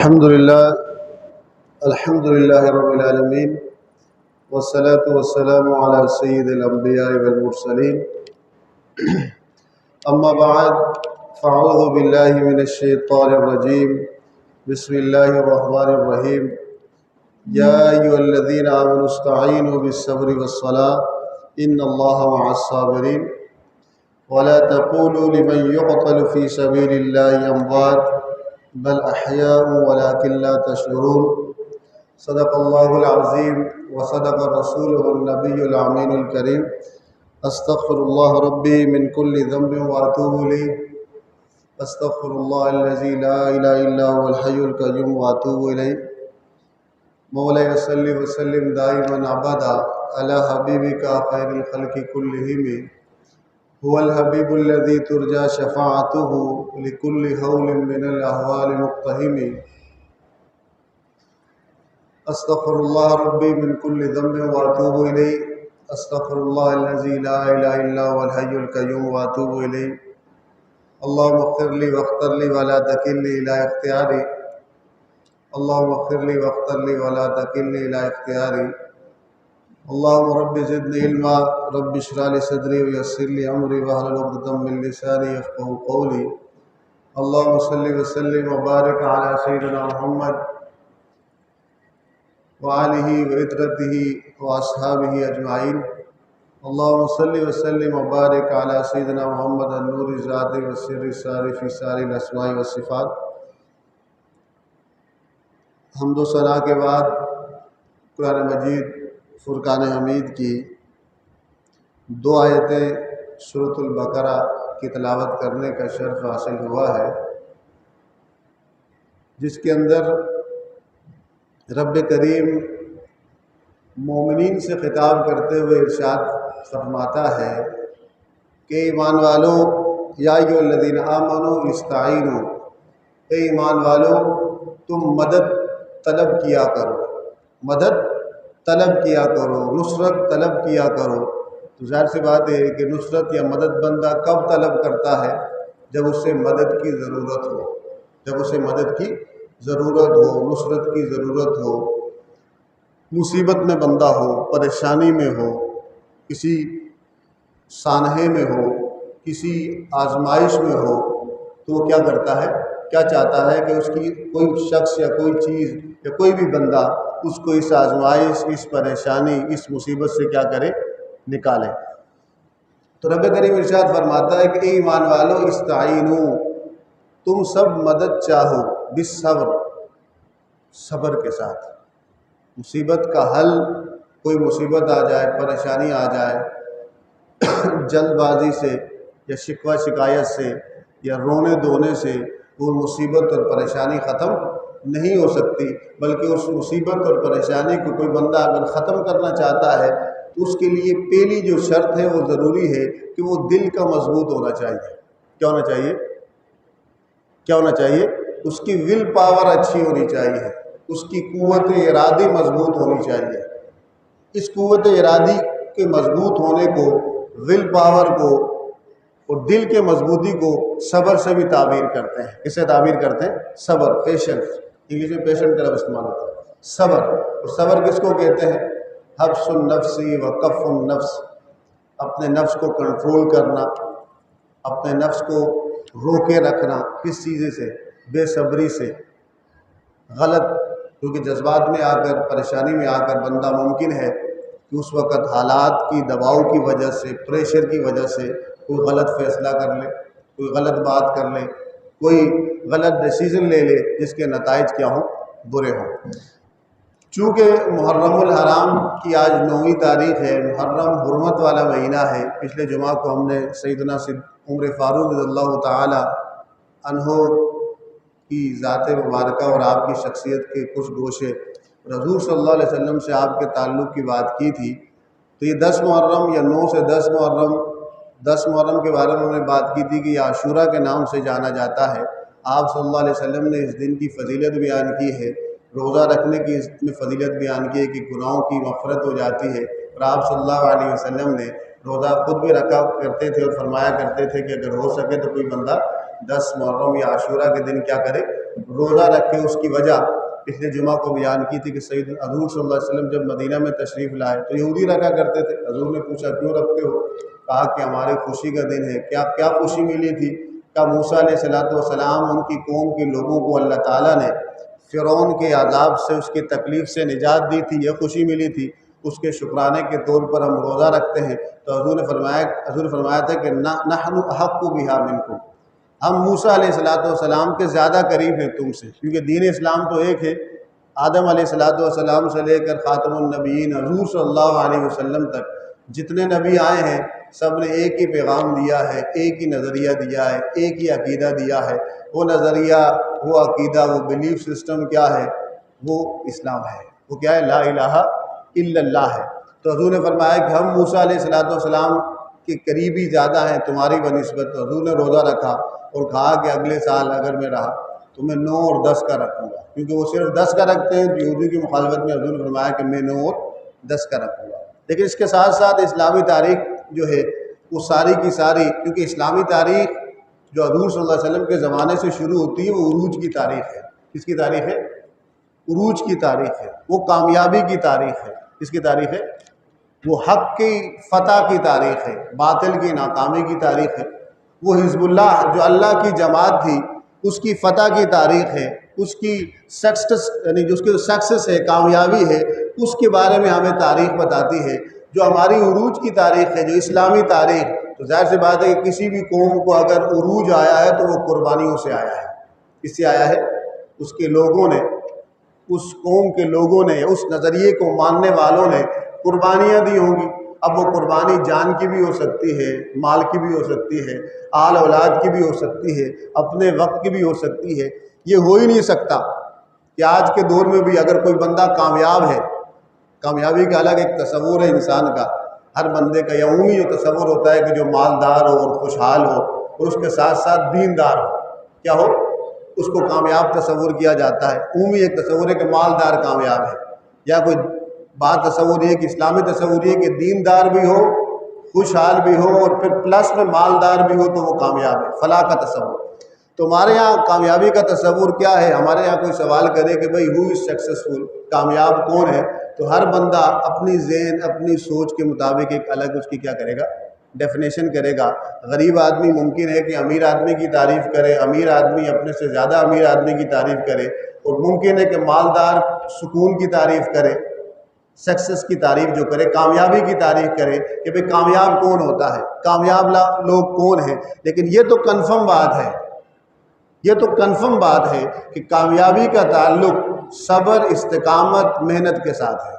الحمد لله رب العالمين، والصلاة والسلام على سيد الأنبياء والمرسلين. أما بعد، فأعوذ بالله من الشيطان الرجيم. بسم الله الرحمن الرحيم. يا أيها الذين آمنوا استعينوا بالصبر والصلاة إن الله مع الصابرين. ولا تقولوا لمن يقتل في سبيل الله أموات بل أحياء ولكن لا تشعرون. صدق الله العظيم وصدق رسوله النبي الأمين الكريم. استغفر الله ربي من كل ذنب وأتوب إليه. استغفر الله الذي لا إله إلا هو الحي القيوم وأتوب إليه. مولاي صل وسلم دائما أبدا على حبيبك خير الخلق كلهم. هو الحبيب الذي ترجى شفاعته لكل هول من الأهوال مقتهم. استغفر الله ربي من كل ذنب واتوب الیہ. استغفر الله الذي لا اله الا هو الحي القيوم واتوب الیہ. اللهم اغفر لي واغفر لي ولا تكلني الى اختياري. اللهم اغفر لي واغفر لي ولا تكلني الى اختياري. اللهم رب زدني علما. رب اشرح لي صدري ويسر لي امري واحلل عقدة من لساني يفقهوا قولي. اللهم صل وسلم وبارك على سيدنا محمد وآلہ وعترته وأصحابه أجمعين. اللهم صل وسلم وبارك على سيدنا محمد النور الذات والسر الساري في سائر الأسماء والصفات. حمد و ثنا کے بعد قرآن مجید فرقان حمید کی 2 آیتیں سورۃ البقرہ کی تلاوت کرنے کا شرف حاصل ہوا ہے، جس کے اندر رب کریم مومنین سے خطاب کرتے ہوئے ارشاد فرماتا ہے کہ ایمان والو، یا ایھا الذین آمنوا استعینوا، اے ایمان والو تم مدد طلب کیا کرو، مدد طلب کیا کرو، نصرت طلب کیا کرو. تو ظاہر سی بات ہے کہ نصرت یا مدد بندہ کب طلب کرتا ہے؟ جب اسے مدد کی ضرورت ہو، جب اسے مدد کی ضرورت ہو، نصرت کی ضرورت ہو، مصیبت میں بندہ ہو، پریشانی میں ہو، کسی سانحے میں ہو، کسی آزمائش میں ہو، تو وہ کیا کرتا ہے؟ کیا چاہتا ہے کہ اس کی کوئی شخص یا کوئی چیز یا کوئی بھی بندہ اس کو اس آزمائش، اس پریشانی، اس مصیبت سے کیا کرے؟ نکالے. تو رب کریم ارشاد فرماتا ہے کہ اے ایمان والو استعینوا، تم سب مدد چاہو، بالصبر، صبر کے ساتھ. مصیبت کا حل، کوئی مصیبت آ جائے، پریشانی آ جائے، جلد بازی سے یا شکوہ شکایت سے یا رونے دھونے سے وہ مصیبت اور پریشانی ختم نہیں ہو سکتی، بلکہ اس مصیبت اور پریشانی کو کوئی بندہ اگر ختم کرنا چاہتا ہے تو اس کے لیے پہلی جو شرط ہے وہ ضروری ہے کہ وہ دل کا مضبوط ہونا چاہیے. کیا ہونا چاہیے؟ کیا ہونا چاہیے؟ اس کی ول پاور اچھی ہونی چاہیے، اس کی قوت ارادی مضبوط ہونی چاہیے. اس قوت ارادی کے مضبوط ہونے کو، ول پاور کو اور دل کے مضبوطی کو صبر سے بھی تعبیر کرتے ہیں. کس سے تعبیر کرتے ہیں؟ صبر، پیشنس. انگلش میں پیشنٹ کا لفظ استعمال ہوتا ہے. صبر. اور صبر کس کو کہتے ہیں؟ حبس النفس و کف النفس، اپنے نفس کو کنٹرول کرنا، اپنے نفس کو روکے رکھنا. کس چیز سے؟ بے صبری سے. غلط، کیونکہ جذبات میں آ کر، پریشانی میں آ کر بندہ ممکن ہے کہ اس وقت حالات کی دباؤ کی وجہ سے، پریشر کی وجہ سے کوئی غلط فیصلہ کر لے، کوئی غلط بات کر لے، کوئی غلط ڈیسیژن لے لے جس کے نتائج کیا ہوں؟ برے ہوں. چونکہ محرم الحرام کی آج 9ویں تاریخ ہے، محرم حرمت والا مہینہ ہے. پچھلے جمعہ کو ہم نے سیدنا عمر فاروق رضی اللہ تعالی عنہ کی ذات مبارکہ اور آپ کی شخصیت کے کچھ گوشے حضور صلی اللہ علیہ وسلم سے آپ کے تعلق کی بات کی تھی. تو یہ 10 محرم یا 9 سے 10 محرم کے بارے میں انہوں نے بات کی تھی کہ یہ عاشورہ کے نام سے جانا جاتا ہے. آپ صلی اللہ علیہ وسلم نے اس دن کی فضیلت بیان کی ہے، روزہ رکھنے کی اس میں فضیلت بیان کی ہے کہ گناہوں کی مغفرت ہو جاتی ہے. اور آپ صلی اللہ علیہ وسلم نے روزہ خود بھی رکھا کرتے تھے اور فرمایا کرتے تھے کہ اگر ہو سکے تو کوئی بندہ 10 محرم یا عاشورہ کے دن کیا کرے؟ روزہ رکھے اس کی وجہ پچھلے جمعہ کو بیان کی تھی کہ سید حضور صلی اللہ علیہ وسلم جب مدینہ میں تشریف لائے تو یہودی رکھا کرتے تھے. حضور نے پوچھا کیوں رکھتے ہو؟ کہا کہ ہماری خوشی کا دن ہے. کیا خوشی ملی تھی؟ کہ موسیٰ علیہ السلام ان کی قوم کے لوگوں کو اللہ تعالیٰ نے فرعون کے عذاب سے اس کی تکلیف سے نجات دی تھی، یہ خوشی ملی تھی. اس کے شکرانے کے طور پر ہم روزہ رکھتے ہیں. تو حضور نے فرمایا تھا کہ نحن احق بہا منکم، ہم موسیٰ علیہ السلام کے زیادہ قریب ہیں تم سے، کیونکہ دین اسلام تو ایک ہے. آدم علیہ السلام سے لے کر خاتم النبیین حضور صلی اللہ علیہ وسلم تک جتنے نبی آئے ہیں سب نے ایک ہی پیغام دیا ہے، ایک ہی نظریہ دیا ہے، ایک ہی عقیدہ دیا ہے. وہ نظریہ، وہ عقیدہ، وہ بیلیف سسٹم کیا ہے؟ وہ اسلام ہے. وہ کیا ہے؟ لا الہ الا اللہ ہے. تو حضور نے فرمایا کہ ہم موسیٰ علیہ السلام کے قریبی زیادہ ہیں تمہاری بنسبت. تو حضور نے روزہ رکھا اور کہا کہ اگلے سال اگر میں رہا تو میں 9 اور 10 کا رکھوں گا، کیونکہ وہ صرف 10 کا رکھتے ہیں. یہودی کی مخالفت میں حضور نے فرمایا کہ میں 9 اور 10 کا رکھوں گا. لیکن اس کے ساتھ ساتھ اسلامی تاریخ جو ہے وہ ساری کی ساری، کیونکہ اسلامی تاریخ جو حضور صلی اللہ علیہ وسلم کے زمانے سے شروع ہوتی ہے وہ عروج کی تاریخ ہے. کس کی تاریخ ہے؟ عروج کی تاریخ ہے. وہ کامیابی کی تاریخ ہے. کس کی تاریخ ہے؟ وہ حق کی فتح کی تاریخ ہے، باطل کی ناکامی کی تاریخ ہے. وہ حزب اللہ جو اللہ کی جماعت تھی اس کی فتح کی تاریخ ہے، اس کی سکسیس، یعنی جو اس کی سکسیس ہے، کامیابی ہے، اس کے بارے میں ہمیں تاریخ بتاتی ہے. جو ہماری عروج کی تاریخ ہے، جو اسلامی تاریخ، تو ظاہر سی بات ہے کہ کسی بھی قوم کو اگر عروج آیا ہے تو وہ قربانیوں سے آیا ہے. کس سے آیا ہے؟ اس کے لوگوں نے، اس قوم کے لوگوں نے، اس نظریے کو ماننے والوں نے قربانیاں دی ہوں گی. اب وہ قربانی جان کی بھی ہو سکتی ہے، مال کی بھی ہو سکتی ہے، آل اولاد کی بھی ہو سکتی ہے، اپنے وقت کی بھی ہو سکتی ہے. یہ ہو ہی نہیں سکتا کہ آج کے دور میں بھی اگر کوئی بندہ کامیاب ہے، کامیابی کا الگ ایک تصور ہے انسان کا، ہر بندے کا یہ عمومی جو تصور ہوتا ہے کہ جو مالدار ہو اور خوشحال ہو اور اس کے ساتھ ساتھ دیندار ہو، کیا ہو؟ اس کو کامیاب تصور کیا جاتا ہے. عمومی ایک تصور ہے کہ مالدار کامیاب ہے، یا کوئی بات تصور یہ کہ اسلامی تصور یہ کہ دیندار بھی ہو، خوشحال بھی ہو اور پھر پلس میں مالدار بھی ہو تو وہ کامیاب ہے، فلاح کا تصور. تو ہمارے یہاں کامیابی کا تصور کیا ہے؟ ہمارے یہاں کوئی سوال کرے کہ بھئی ہو از سکسیسفل، کامیاب کون ہے؟ تو ہر بندہ اپنی ذہن، اپنی سوچ کے مطابق ایک الگ اس کی کیا کرے گا؟ ڈیفینیشن کرے گا. غریب آدمی ممکن ہے کہ امیر آدمی کی تعریف کرے، امیر آدمی اپنے سے زیادہ امیر آدمی کی تعریف کرے، اور ممکن ہے کہ مالدار سکون کی تعریف کرے، سکسیس کی تعریف جو کرے، کامیابی کی تعریف کرے کہ بھئی کامیاب کون ہوتا ہے، کامیاب لوگ کون ہیں. لیکن یہ تو کنفرم بات ہے، یہ تو کنفرم بات ہے کہ کامیابی کا تعلق صبر، استقامت، محنت کے ساتھ ہے.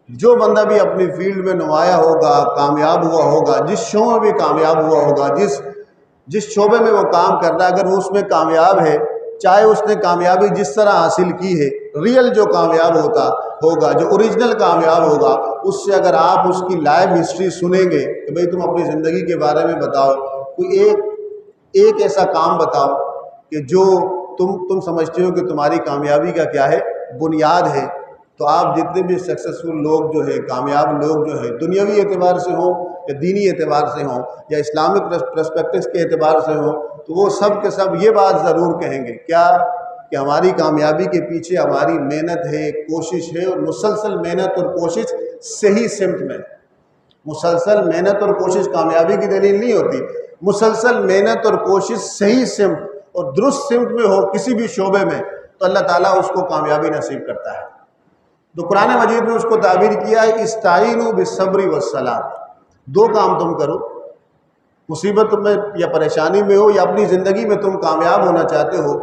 جو بندہ بھی اپنی فیلڈ میں نمایاں ہوگا، کامیاب ہوا ہوگا، جس شعبے میں بھی کامیاب ہوا ہوگا، جس شعبے میں وہ کام کر رہا ہے، اگر وہ اس میں کامیاب ہے، چاہے اس نے کامیابی جس طرح حاصل کی ہے، ریئل جو کامیاب ہوگا، جو اوریجنل کامیاب ہوگا، اس سے اگر آپ اس کی لائف ہسٹری سنیں گے کہ بھئی تم اپنی زندگی کے بارے میں بتاؤ، کوئی ایک ایسا کام بتاؤ کہ جو تم سمجھتے ہو کہ تمہاری کامیابی کا کیا ہے؟ بنیاد ہے. تو آپ جتنے بھی سکسیسفل لوگ جو ہے، کامیاب لوگ جو ہے، دنیاوی اعتبار سے ہوں یا دینی اعتبار سے ہوں یا اسلامک پرسپیکٹس کے اعتبار سے ہوں، تو وہ سب کے سب یہ بات ضرور کہیں گے کیا؟ کہ ہماری کامیابی کے پیچھے ہماری محنت ہے، کوشش ہے، اور مسلسل محنت اور کوشش صحیح سمت میں. مسلسل محنت اور کوشش کامیابی کی دلیل نہیں ہوتی. مسلسل محنت اور کوشش صحیح سمت اور درست سمت میں ہو کسی بھی شعبے میں تو اللہ تعالیٰ اس کو کامیابی نصیب کرتا ہے. تو قرآن مجید میں اس کو تعبیر کیا ہے استعینوا بالصبر والصلاۃ. 2 کام تم کرو، مصیبت میں یا پریشانی میں ہو یا اپنی زندگی میں تم کامیاب ہونا چاہتے ہو،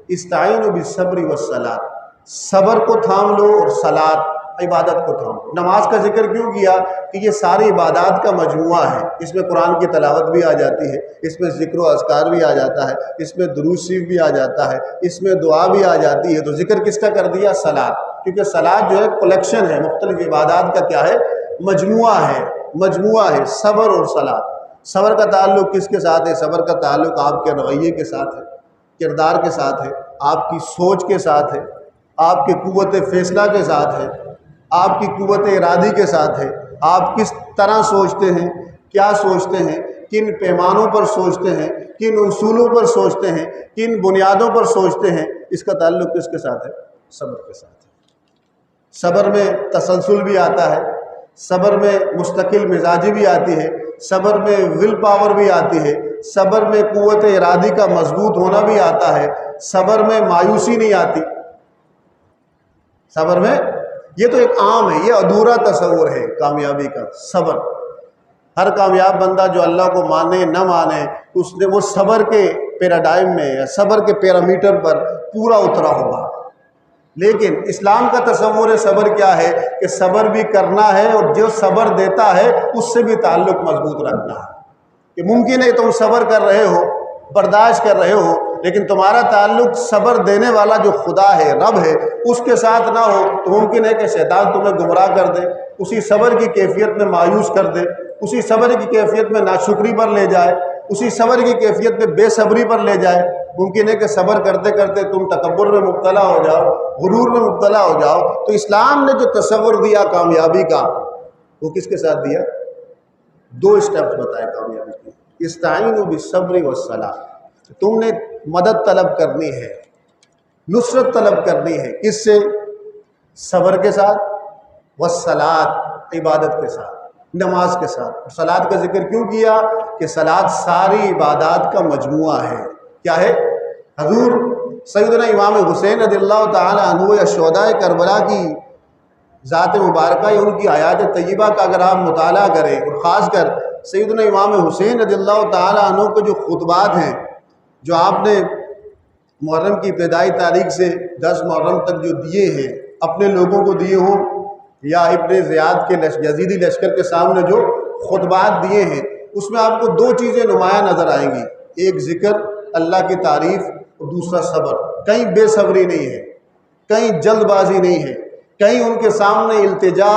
استعینوا بالصبر والصلاۃ، صبر کو تھام لو اور صلاۃ، عبادت کو تھام لو. نماز کا ذکر کیوں کیا؟ کہ یہ ساری عبادات کا مجموعہ ہے. اس میں قرآن کی تلاوت بھی آ جاتی ہے، اس میں ذکر و اذکار بھی آ جاتا ہے، اس میں درود شریف بھی آ جاتا ہے، اس میں دعا بھی آ جاتی ہے. تو ذکر کس کا کر دیا؟ صلاۃ. کیونکہ صلاۃ جو ہے کلیکشن ہے، مختلف عبادات کا کیا ہے؟ مجموعہ ہے. صبر اور صلاۃ. صبر کا تعلق کس کے ساتھ ہے؟ صبر کا تعلق آپ کے رویے کے ساتھ ہے، کردار کے ساتھ ہے، آپ کی سوچ کے ساتھ ہے، آپ کی قوت فیصلہ کے ساتھ ہے، آپ کی قوت ارادی کے ساتھ ہے. آپ کس طرح سوچتے ہیں، کیا سوچتے ہیں، کن پیمانوں پر سوچتے ہیں، کن اصولوں پر سوچتے ہیں، کن بنیادوں پر سوچتے ہیں، اس کا تعلق کس کے ساتھ ہے؟ صبر کے ساتھ ہے۔ صبر میں تسلسل بھی آتا ہے، صبر میں مستقل مزاجی بھی آتی ہے، صبر میں ول پاور بھی آتی ہے، صبر میں قوت ارادی کا مضبوط ہونا بھی آتا ہے، صبر میں مایوسی نہیں آتی۔ صبر میں یہ تو ایک عام ہے، یہ ادھورا تصور ہے کامیابی کا۔ صبر، ہر کامیاب بندہ جو اللہ کو مانے نہ مانے، اس نے وہ صبر کے پیراڈائم میں یا صبر کے پیرامیٹر پر پورا اترا ہوگا۔ لیکن اسلام کا تصور صبر کیا ہے کہ صبر بھی کرنا ہے، اور جو صبر دیتا ہے اس سے بھی تعلق مضبوط رکھنا ہے۔ کہ ممکن ہے تم صبر کر رہے ہو، برداشت کر رہے ہو، لیکن تمہارا تعلق صبر دینے والا جو خدا ہے، رب ہے، اس کے ساتھ نہ ہو تو ممکن ہے کہ شیطان تمہیں گمراہ کر دے، اسی صبر کی کیفیت میں مایوس کر دے، اسی صبر کی کیفیت میں ناشکری پر لے جائے، اسی صبر کی کیفیت میں بے صبری پر لے جائے۔ ممکن ہے کہ صبر کرتے کرتے تم تکبر میں مبتلا ہو جاؤ، غرور میں مبتلا ہو جاؤ۔ تو اسلام نے جو تصور دیا کامیابی کا، وہ کس کے ساتھ دیا؟ دو اسٹیپس بتائے کامیابی کی۔ استعینوا بالصبر والصلاۃ، تم نے مدد طلب کرنی ہے، نصرت طلب کرنی ہے، کس سے؟ صبر کے ساتھ، والصلاۃ، عبادت کے ساتھ، نماز کے ساتھ۔ صلاۃ کا ذکر کیوں کیا؟ کہ صلاۃ ساری عبادات کا مجموعہ ہے۔ کیا ہے؟ حضور سیدنا امام حسین رضی اللہ تعالی عنہ یا شہدائے کربلا کی ذات مبارکہ یا ان کی حیات طیبہ کا اگر آپ مطالعہ کریں، اور خاص کر سیدنا امام حسین رضی اللہ تعالی عنہ کے جو خطبات ہیں، جو آپ نے محرم کی ابتدائی تاریخ سے 10 محرم تک جو دیے ہیں، اپنے لوگوں کو دیے ہوں یا ابن زیاد کے یزیدی لشکر کے سامنے جو خطبات دیے ہیں، اس میں آپ کو دو چیزیں نمایاں نظر آئیں گی۔ ایک ذکر اللہ کی تعریف، اور دوسرا صبر۔ کہیں بے صبری نہیں ہے، کہیں جلد بازی نہیں ہے، کہیں ان کے سامنے التجا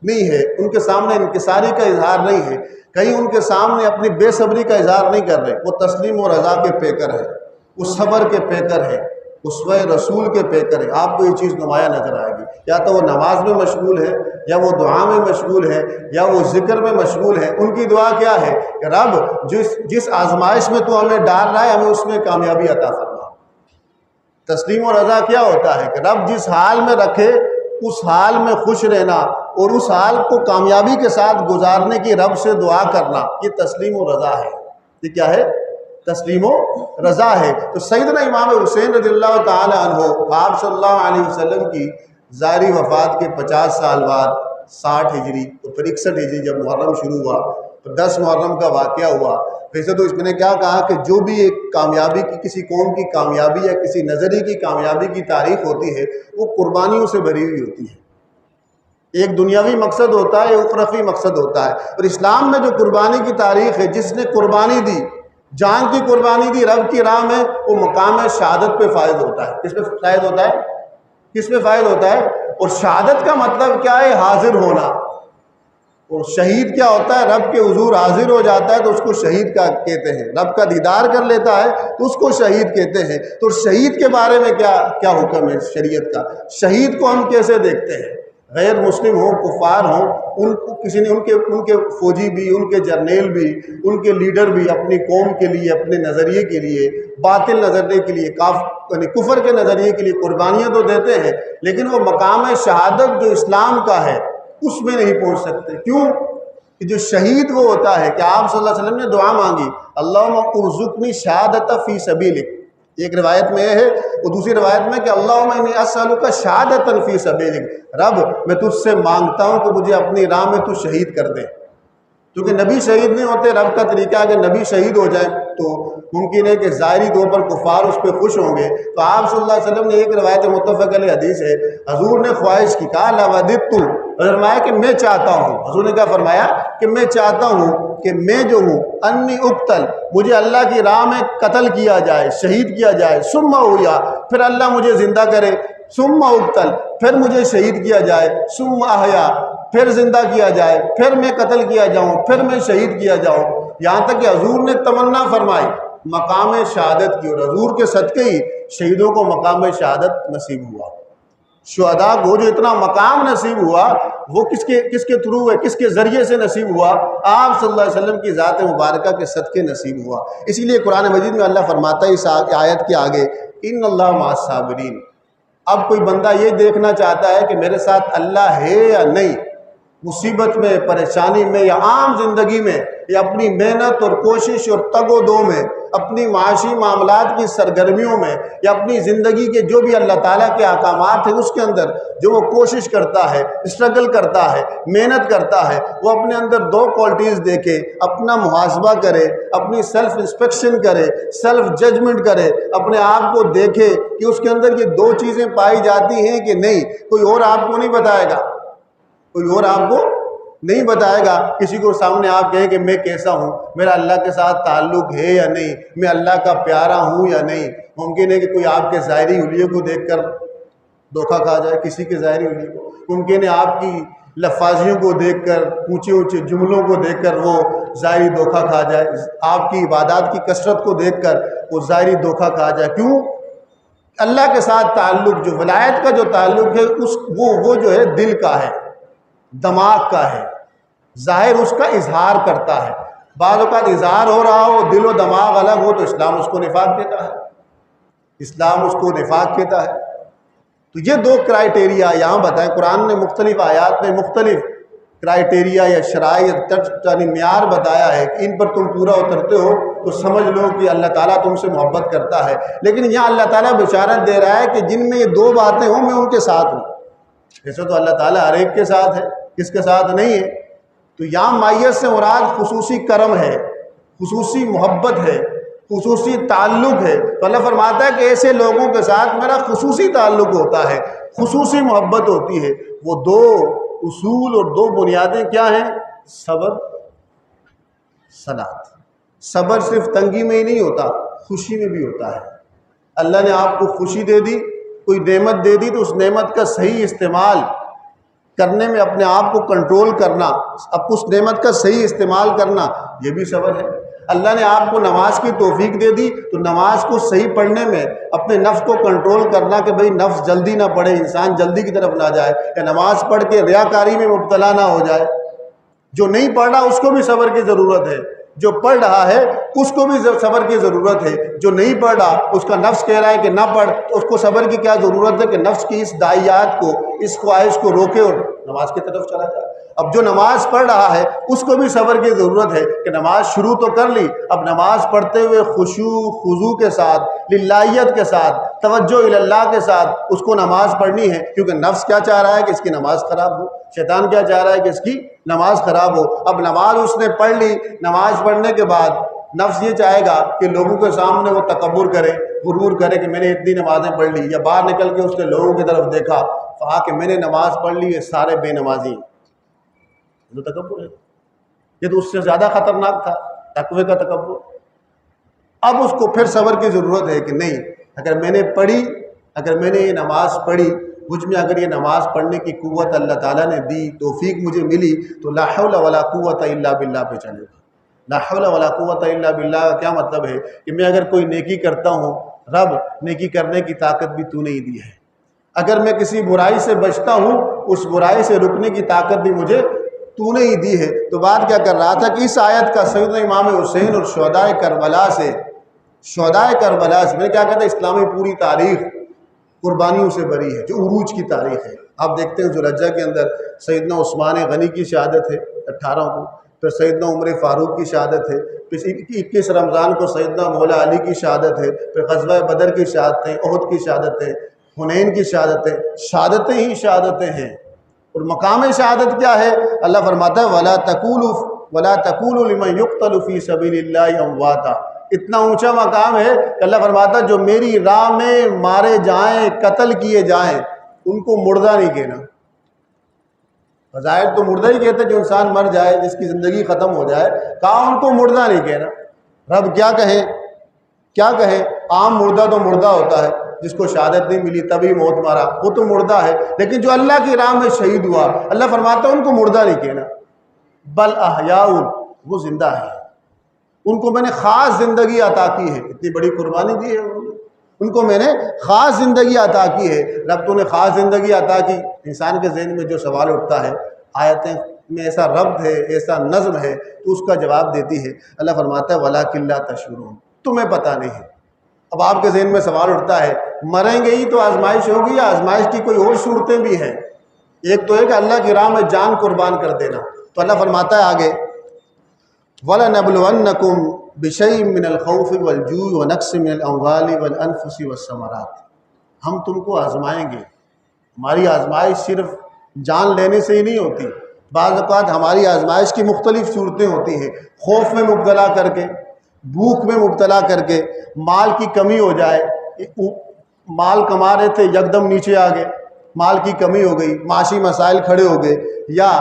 نہیں ہے، ان کے سامنے انکساری کا اظہار نہیں ہے، کہیں ان کے سامنے اپنی بے صبری کا اظہار نہیں کر رہے۔ وہ تسلیم و رضا کے پیکر ہے، وہ صبر کے پیکر ہے، اسوہ رسول کے پیکر ہے۔ آپ کو یہ چیز نمایاں نظر آئے گی، یا تو وہ نماز میں مشغول ہے، یا وہ دعا میں مشغول ہے، یا وہ ذکر میں مشغول ہے۔ ان کی دعا کیا ہے کہ رب جس آزمائش میں تو ہمیں ڈال رہا ہے، ہمیں اس میں کامیابی عطا فرما۔ تسلیم و رضا کیا ہوتا ہے کہ رب جس حال میں رکھے اس حال میں خوش رہنا، اور اس حال کو کامیابی کے ساتھ گزارنے کی رب سے دعا کرنا، یہ تسلیم و رضا ہے۔ یہ کیا ہے؟ تسلیم و رضا ہے۔ تو سیدنا امام حسین رضی اللہ تعالی عنہ، آپ صلی اللہ علیہ وسلم کی ظاہری وفات کے 50 سال بعد 60 ہجری تو پھر 61 ہجری جب محرم شروع ہوا، تو 10 محرم کا واقعہ ہوا۔ ویسے تو اس میں نے کیا کہا کہ جو بھی ایک کامیابی کی، کسی قوم کی کامیابی یا کسی نظریے کی کامیابی کی تاریخ ہوتی ہے، وہ قربانیوں سے بھری ہوئی ہوتی ہے۔ ایک دنیاوی مقصد ہوتا ہے، ایک اخروی مقصد ہوتا ہے۔ اور اسلام میں جو قربانی کی تاریخ ہے، جس نے قربانی دی، جان کی قربانی دی رب کی راہ میں، وہ مقام شہادت پہ فائز ہوتا ہے۔ کس پہ فائز ہوتا ہے؟ کس پہ فائز ہوتا ہے؟ اور شہادت کا مطلب کیا ہے؟ حاضر ہونا۔ اور شہید کیا ہوتا ہے؟ رب کے حضور حاضر ہو جاتا ہے تو اس کو شہید کا کہتے ہیں۔ رب کا دیدار کر لیتا ہے تو اس کو شہید کہتے ہیں۔ تو شہید کے بارے میں کیا حکم ہے شریعت کا؟ شہید کو ہم کیسے دیکھتے ہیں؟ غیر مسلم ہوں، کفار ہوں، ان کو کسی نے ان کے فوجی بھی، ان کے جرنیل بھی، ان کے لیڈر بھی اپنی قوم کے لیے، اپنے نظریے کے لیے، باطل نظریے کے لیے، یعنی کفر کے نظریے کے لیے قربانیاں تو دیتے ہیں، لیکن وہ مقام شہادت جو اسلام کا ہے اس میں نہیں پہنچ سکتے۔ کیوں؟ کہ جو شہید وہ ہوتا ہے کہ آپ صلی اللہ علیہ وسلم نے دعا مانگی، اللہم ارزقنی شہادت فی سبیلک، ایک روایت میں ہے، اور دوسری روایت میں کہ اللہم انی اسألک شہادۃ فی سبیلک، رب میں تجھ سے مانگتا ہوں کہ مجھے اپنی راہ میں تو شہید کر دے۔ کیونکہ نبی شہید نہیں ہوتے، رب کا طریقہ ہے کہ نبی شہید ہو جائیں تو ممکن ہے کہ ظاہری طور پر کفار اس پہ خوش ہوں گے۔ تو آپ صلی اللہ علیہ وسلم نے، ایک روایت متفق علیہ حدیث ہے، حضور نے خواہش کی، کہا لوددت، فرمایا کہ میں چاہتا ہوں، حضور نے کیا فرمایا کہ میں چاہتا ہوں کہ میں جو ہوں انی اقتل، مجھے اللہ کی راہ میں قتل کیا جائے، شہید کیا جائے، ثم احیا، پھر اللہ مجھے زندہ کرے، ثم اقتل، پھر مجھے شہید کیا جائے، ثم احیا، پھر زندہ کیا جائے، پھر میں قتل کیا جاؤں، پھر میں شہید کیا جاؤں۔ یہاں تک کہ حضور نے تمنا فرمائی مقام شہادت کی، اور حضور کے صدقے ہی شہیدوں کو مقام شہادت نصیب ہوا۔ شہداء کو جو اتنا مقام نصیب ہوا وہ کس کے تھرو ہے، کس کے ذریعے سے نصیب ہوا؟ آپ صلی اللہ علیہ وسلم کی ذات مبارکہ کے صدقے نصیب ہوا۔ اسی لیے قرآن مجید میں اللہ فرماتا ہے اس آیت کے آگے، ان اللہ مع الصابرین۔ اب کوئی بندہ یہ دیکھنا چاہتا ہے کہ میرے ساتھ اللہ ہے یا نہیں، مصیبت میں، پریشانی میں، یا عام زندگی میں، یا اپنی محنت اور کوشش اور تگ و دو میں، اپنی معاشی معاملات کی سرگرمیوں میں، یا اپنی زندگی کے جو بھی اللہ تعالیٰ کے احکامات ہیں اس کے اندر جو وہ کوشش کرتا ہے، اسٹرگل کرتا ہے، محنت کرتا ہے، وہ اپنے اندر دو کوالٹیز دیکھے، اپنا محاسبہ کرے، اپنی سیلف انسپیکشن کرے، سیلف ججمنٹ کرے، اپنے آپ کو دیکھے کہ اس کے اندر یہ دو چیزیں پائی جاتی ہیں کہ نہیں۔ کوئی اور آپ کو نہیں بتائے گا، کوئی اور آپ کو نہیں بتائے گا۔ کسی کو سامنے آپ کہیں کہ میں کیسا ہوں، میرا اللہ کے ساتھ تعلق ہے یا نہیں، میں اللہ کا پیارا ہوں یا نہیں۔ ممکن ہے کہ کوئی آپ کے ظاہری حلیے کو دیکھ کر دھوکہ کھا جائے، کسی کے ظاہری حلیے کو، ممکن ہے آپ کی لفاظیوں کو دیکھ کر، اونچے اونچے جملوں کو دیکھ کر وہ ظاہری دھوکہ کھا جائے، آپ کی عبادات کی کثرت کو دیکھ کر وہ ظاہری دھوکہ کھا جائے۔ کیوں؟ اللہ کے ساتھ تعلق، جو ولایت کا جو تعلق ہے وہ جو ہے دل کا ہے، دماغ کا ہے، ظاہر اس کا اظہار کرتا ہے۔ بعض اوقات اظہار ہو رہا ہو، دل و دماغ الگ ہو، تو اسلام اس کو نفاق کہتا ہے، اسلام اس کو نفاق کہتا ہے۔ تو یہ دو کرائیٹیریا یہاں بتائیں، قرآن نے مختلف آیات میں مختلف کرائیٹیریا یا شرائط یعنی معیار بتایا ہے کہ ان پر تم پورا اترتے ہو تو سمجھ لو کہ اللہ تعالیٰ تم سے محبت کرتا ہے۔ لیکن یہاں اللہ تعالیٰ بشارت دے رہا ہے کہ جن میں یہ دو باتیں ہوں میں ان کے ساتھ ہوں۔ ایسے تو اللہ تعالیٰ ہر ایک کے ساتھ ہے، کس کے ساتھ نہیں ہے؟ تو یہاں معیت سے مراد خصوصی کرم ہے، خصوصی محبت ہے، خصوصی تعلق ہے۔ تو اللہ فرماتا ہے کہ ایسے لوگوں کے ساتھ میرا خصوصی تعلق ہوتا ہے، خصوصی محبت ہوتی ہے۔ وہ دو اصول اور دو بنیادیں کیا ہیں؟ صبر، صلات۔ صبر صرف تنگی میں ہی نہیں ہوتا، خوشی میں بھی ہوتا ہے۔ اللہ نے آپ کو خوشی دے دی، کوئی نعمت دے دی، تو اس نعمت کا صحیح استعمال کرنے میں اپنے آپ کو کنٹرول کرنا، اب اس نعمت کا صحیح استعمال کرنا، یہ بھی صبر ہے۔ اللہ نے آپ کو نماز کی توفیق دے دی تو نماز کو صحیح پڑھنے میں اپنے نفس کو کنٹرول کرنا کہ بھئی نفس جلدی نہ پڑھے، انسان جلدی کی طرف نہ جائے، یا نماز پڑھ کے ریاکاری میں مبتلا نہ ہو جائے۔ جو نہیں پڑھ رہا اس کو بھی صبر کی ضرورت ہے، جو پڑھ رہا ہے اس کو بھی صبر کی ضرورت ہے۔ جو نہیں پڑھ رہا اس کا نفس کہہ رہا ہے کہ نہ پڑھ، تو اس کو صبر کی کیا ضرورت ہے کہ نفس کی اس داعیات کو، اس خواہش کو روکے اور نماز کی طرف چلا جائے۔ اب جو نماز پڑھ رہا ہے اس کو بھی صبر کی ضرورت ہے کہ نماز شروع تو کر لی، اب نماز پڑھتے ہوئے خشوع خضوع کے ساتھ، للہیت کے ساتھ، توجہ اللہ کے ساتھ اس کو نماز پڑھنی ہے، کیونکہ نفس کیا چاہ رہا ہے کہ اس کی نماز خراب ہو، شیطان کیا چاہ رہا ہے کہ اس کی نماز خراب ہو۔ اب نماز اس نے پڑھ لی، نماز پڑھنے کے بعد نفس یہ چاہے گا کہ لوگوں کے سامنے وہ تکبر کرے، غرور کرے کہ میں نے اتنی نمازیں پڑھ لی، یا باہر نکل کے اس نے لوگوں کی طرف دیکھا، کہا کہ میں نے نماز پڑھ لی، یہ سارے بے نمازی ہیں۔ جو تکبر ہے، یہ تو اس سے زیادہ خطرناک تھا، تقوی کا تکبر۔ اب اس کو پھر صبر کی ضرورت ہے کہ نہیں، اگر میں نے پڑھی، اگر میں نے یہ نماز پڑھی، مجھ میں اگر یہ نماز پڑھنے کی قوت اللہ تعالیٰ نے دی، توفیق مجھے ملی، تو لا حول ولا قوت الا باللہ پہ چلے گا۔ لا حول ولا قوت الا باللہ کا کیا مطلب ہے کہ میں اگر کوئی نیکی کرتا ہوں، رب نیکی کرنے کی طاقت بھی تو نے ہی دی ہے۔ اگر میں کسی برائی سے بچتا ہوں، اس برائی سے رکنے کی طاقت بھی مجھے تو نے ہی دی ہے۔ تو بات کیا کر رہا تھا کہ اس آیت کا سیدنا امام حسین اور شہدائے کربلا سے میں کیا کہتا ہے، اسلامی پوری تاریخ قربانیوں سے بری ہے، جو عروج کی تاریخ ہے۔ آپ دیکھتے ہیں ذوالحجہ کے اندر سیدنا عثمان غنی کی شہادت ہے 18 کو، پھر سیدنا عمر فاروق کی شہادت ہے، پھر 21 رمضان کو سیدنا مولا علی کی شہادت ہے، پھر غزوہ بدر کی شہادت ہے، احد کی شہادت ہے، حنین کی شہادت ہے۔ شہادتیں ہی شہادتیں ہیں۔ اور مقام شہادت کیا ہے؟ اللہ فرماتا ہے وَلَا تَقُولُوا لِمَنْ يُقْتَلُ فِي سَبِيلِ اللَّهِ أَمْوَاتًا۔ اتنا اونچا مقام ہے کہ اللہ فرماتا ہے جو میری راہ میں مارے جائیں، قتل کیے جائیں، ان کو مردہ نہیں کہنا۔ بظاہر تو مردہ ہی کہتے جو انسان مر جائے، جس کی زندگی ختم ہو جائے، کہا ان کو مردہ نہیں کہنا۔ رب کیا کہے؟ عام مردہ تو مردہ ہوتا ہے، جس کو شہادت نہیں ملی تبھی موت مارا، وہ تو مردہ ہے۔ لیکن جو اللہ کی راہ میں شہید ہوا، اللہ فرماتا ہے ان کو مردہ نہیں کہنا، بل احیاء، وہ زندہ ہے، ان کو میں نے خاص زندگی عطا کی ہے۔ اتنی بڑی قربانی دی ہے ان کو میں نے خاص زندگی عطا کی ہے۔ رب تو نے خاص زندگی عطا کی، انسان کے ذہن میں جو سوال اٹھتا ہے آیتیں میں ایسا ربط ہے، ایسا نظم ہے تو اس کا جواب دیتی ہے۔ اللہ فرماتا ہے وَلَٰكِن لَا تَشْعُرُونَ، تمہیں پتہ نہیں ہے۔ اب آپ کے ذہن میں سوال اٹھتا ہے مریں گے ہی تو آزمائش ہوگی یا آزمائش کی کوئی اور صورتیں بھی ہیں؟ ایک تو ہے کہ اللہ کی راہ میں جان قربان کر دینا، تو اللہ فرماتا ہے آگے وَلَنَبْلُوَنَّكُمْ بِشَيْءٍ مِّنَ الْخَوْفِ وَالْجُوعِ وَنَقْصٍ مِّنَ الْأَمْوَالِ وَالْأَنفُسِ وَالثَّمَرَاتِ، ہم تم کو آزمائیں گے۔ ہماری آزمائش صرف جان لینے سے ہی نہیں ہوتی، بعض اوقات ہماری آزمائش کی مختلف صورتیں ہوتی ہیں، خوف میں مبتلا کر کے، بھوک میں مبتلا کر کے، مال کی کمی ہو جائے، مال کما رہے تھے یکدم نیچے آ گئے، مال کی کمی ہو گئی، معاشی مسائل کھڑے ہو گئے، یا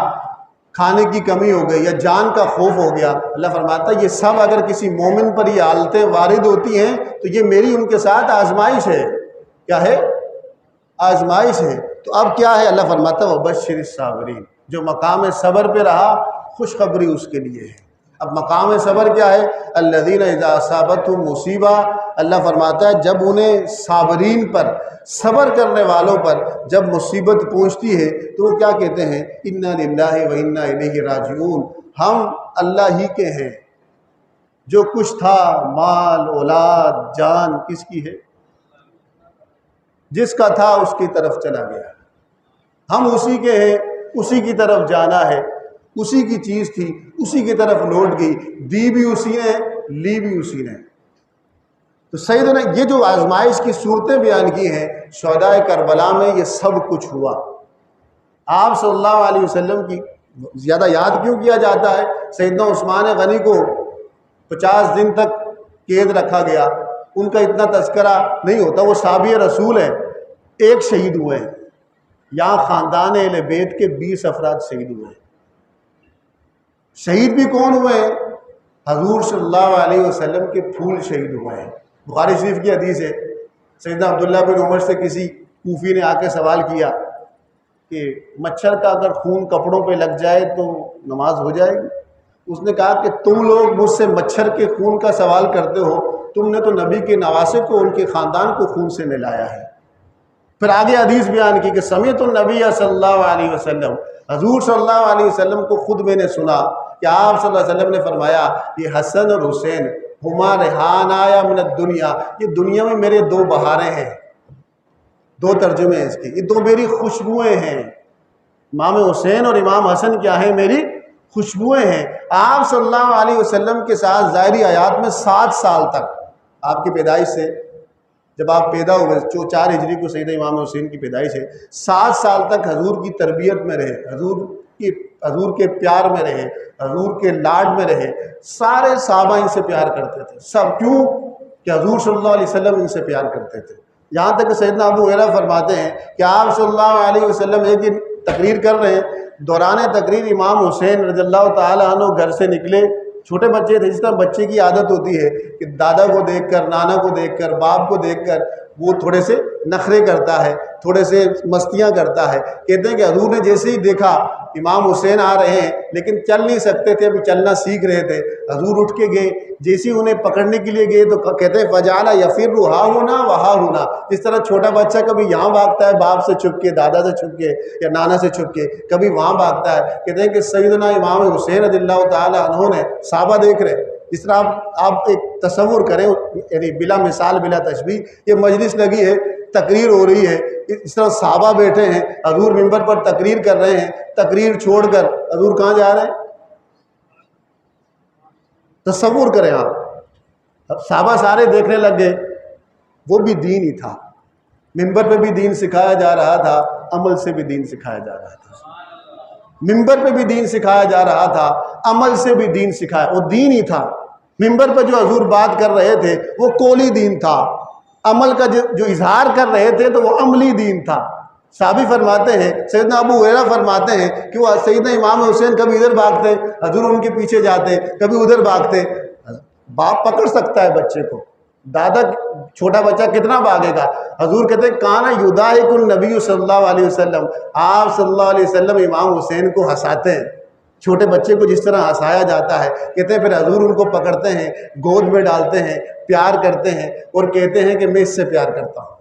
کھانے کی کمی ہو گئی، یا جان کا خوف ہو گیا۔ اللہ فرماتا ہے یہ سب اگر کسی مومن پر یہ حالتیں وارد ہوتی ہیں تو یہ میری ان کے ساتھ آزمائش ہے۔ کیا ہے؟ آزمائش ہے۔ تو اب کیا ہے؟ اللہ فرماتا ہے وَبَشِّرِ الصَّابِرِينَ، جو مقام صبر پہ رہا خوشخبری اس کے لیے ہے۔ اب مقام صبر کیا ہے؟ الذین اذا اصابتہم مصیبہ، اللہ فرماتا ہے جب انہیں صابرین پر، صبر کرنے والوں پر جب مصیبت پہنچتی ہے تو وہ کیا کہتے ہیں؟ انا للہ و انا الیہ راجعون، ہم اللہ ہی کے ہیں۔ جو کچھ تھا مال اولاد جان کس کی ہے؟ جس کا تھا اس کی طرف چلا گیا، ہم اسی کے ہیں، اسی کی طرف جانا ہے، اسی کی چیز تھی اسی کی طرف لوٹ گئی، دی بھی اسی نے لی بھی اسی نے۔ تو سیدنا یہ جو آزمائش کی صورتیں بیان کی ہیں شہدائے کربلا میں، یہ سب کچھ ہوا۔ آپ صلی اللہ علیہ وسلم کی زیادہ یاد کیوں کیا جاتا ہے؟ سیدنا عثمان غنی کو 50 دن تک قید رکھا گیا، ان کا اتنا تذکرہ نہیں ہوتا، وہ صحابی رسول ہیں، ایک شہید ہوئے ہیں۔ یہاں خاندان اہل بیت کے 20 افراد شہید ہوئے ہیں۔ شہید بھی کون ہوئے ہیں؟ حضور صلی اللہ علیہ وسلم کے پھول شہید ہوئے ہیں۔ بخاری شریف کی حدیث ہے، سیدنا عبداللہ بن عمر سے کسی کوفی نے آ کے سوال کیا کہ مچھر کا اگر خون کپڑوں پہ لگ جائے تو نماز ہو جائے گی؟ اس نے کہا کہ تم لوگ مجھ سے مچھر کے خون کا سوال کرتے ہو، تم نے تو نبی کے نواسے کو، ان کے خاندان کو خون سے نلایا ہے۔ پھر آگے حدیث بیان کی کہ سمعت النبی صلی اللہ علیہ وسلم، حضور صلی اللہ علیہ وسلم کو خود میں نے سنا کہ آپ صلی اللہ علیہ وسلم نے فرمایا یہ حسن اور حسین ہما ریحانایا من الدنیا، یہ دنیا میں میرے 2 بہاریں ہیں۔ 2 ترجمے ہیں اس کے، یہ 2 میری خوشبوئیں ہیں۔ امام حسین اور امام حسن کیا ہیں؟ میری خوشبوئیں ہیں۔ آپ صلی اللہ علیہ وسلم کے ساتھ ظاہری حیات میں 7 سال تک، آپ کی پیدائش سے جب آپ پیدا ہوئے 4 ہجری کو سیدنا امام حسین کی پیدائش ہے، 7 سال تک حضور کی تربیت میں رہے، حضور کے پیار میں رہے، حضور کے لاڈ میں رہے۔ سارے صحابہ ان سے پیار کرتے تھے، سب، کیوں کہ حضور صلی اللہ علیہ وسلم ان سے پیار کرتے تھے۔ یہاں تک کہ سیدنا ابو ہریرہ فرماتے ہیں کہ آپ صلی اللہ علیہ وسلم ایک دن تقریر کر رہے ہیں، دوران تقریر امام حسین رضی اللہ تعالیٰ عنہ گھر سے نکلے، چھوٹے بچے تھے، جس طرح بچے کی عادت ہوتی ہے کہ دادا کو دیکھ کر، نانا کو دیکھ کر، باپ کو دیکھ کر وہ تھوڑے سے نخرے کرتا ہے، تھوڑے سے مستیاں کرتا ہے۔ کہتے ہیں کہ حضور نے جیسے ہی دیکھا امام حسین آ رہے ہیں لیکن چل نہیں سکتے تھے، ابھی چلنا سیکھ رہے تھے، حضور اٹھ کے گئے، جیسے ہی انہیں پکڑنے کے لیے گئے تو کہتے ہیں فجعل یفر ہا ہونا وہاں ہونا، جس طرح چھوٹا بچہ کبھی یہاں بھاگتا ہے باپ سے چھپ کے، دادا سے چھپ کے یا نانا سے چھپ کے، کبھی وہاں بھاگتا ہے۔ کہتے ہیں کہ سیدنا امام حسین رضی اللہ تعالیٰ عنہ نے صحابہ دیکھ رہے، اس طرح آپ ایک تصور کریں، یعنی بلا مثال بلا تشبیہ، یہ مجلس لگی ہے، تقریر ہو رہی ہے، اس طرح صحابہ بیٹھے ہیں، حضور منبر پر تقریر کر رہے ہیں، تقریر چھوڑ کر حضور کہاں جا رہے ہیں؟ تصور کریں آپ، صحابہ سارے دیکھنے لگ گئے۔ وہ بھی دین ہی تھا، منبر پہ بھی دین سکھایا جا رہا تھا، عمل سے بھی دین سکھایا جا رہا تھا، منبر پہ بھی دین سکھایا جا رہا تھا، عمل سے بھی دین سکھایا، وہ دین ہی تھا۔ منبر پہ جو حضور بات کر رہے تھے وہ قولی دین تھا، عمل کا جو اظہار کر رہے تھے تو وہ عملی دین تھا۔ صحابی فرماتے ہیں، سیدنا ابو ہریرہ فرماتے ہیں کہ وہ سیدنا امام حسین کبھی ادھر بھاگتے، حضور ان کے پیچھے جاتے، کبھی ادھر بھاگتے۔ باپ پکڑ سکتا ہے بچے کو، دادا چھوٹا بچہ کتنا بھاگے گا؟ حضور کہتے ہیں کانا یضاحک النبی صلی اللہ علیہ وسلم، آپ صلی اللہ علیہ وسلم امام حسین کو ہنساتے ہیں، چھوٹے بچے کو جس طرح ہنسایا جاتا ہے۔ کہتے ہیں پھر حضور ان کو پکڑتے ہیں، گود میں ڈالتے ہیں، پیار کرتے ہیں اور کہتے ہیں کہ میں اس سے پیار کرتا ہوں۔